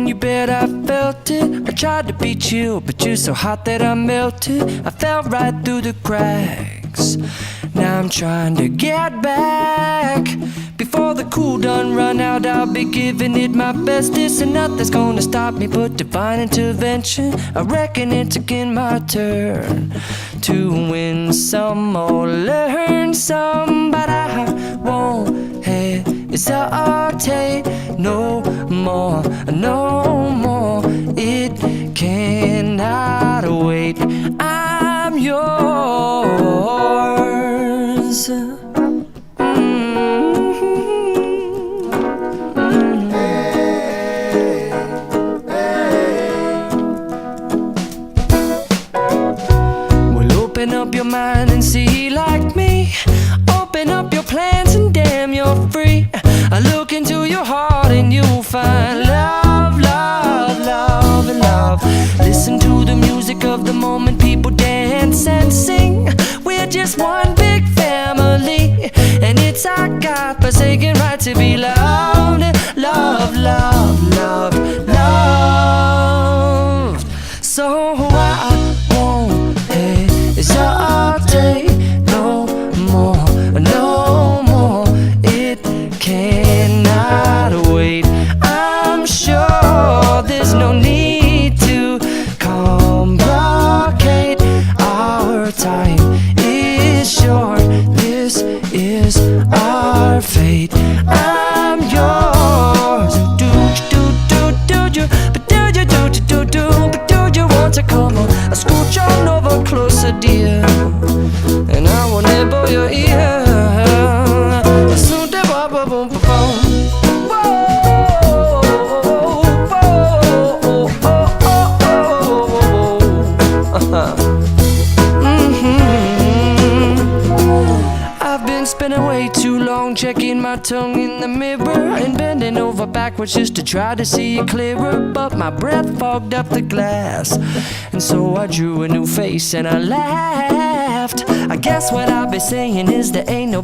you bet I felt it. I tried to beat you, but you're so hot that I melted. I fell right through the cracks. Now I'm trying to get back. Before the cool done run out, I'll be giving it my best. This and nothing's gonna stop me but divine intervention. I reckon it's again my turn to win some or learn some, but I won't hesitate no more, no more. It cannot wait. I'm yours. Open up your mind and see like me. Open up your plans and damn, you're free. I look into your heart and you'll find love, love, love, and love. Listen to the music of the moment, people dance and sing. We're just one big family, and it's our God-forsaken right to be loved, love, love, love, loved. So I won't hesitate no more, no more. It cannot wait. I'm sure there's no need to complicate. Our time is short. This is our fate. I'm yours. Do you, but do you, but do you want to come on? Scooch on over closer, dear, and I will nibble your ear. I've been spending way too long checking my tongue in the mirror and bending over backwards just to try to see it clearer, but my breath fogged up the glass, and so I drew a new face and I laughed. I guess what I'll be saying is there ain't no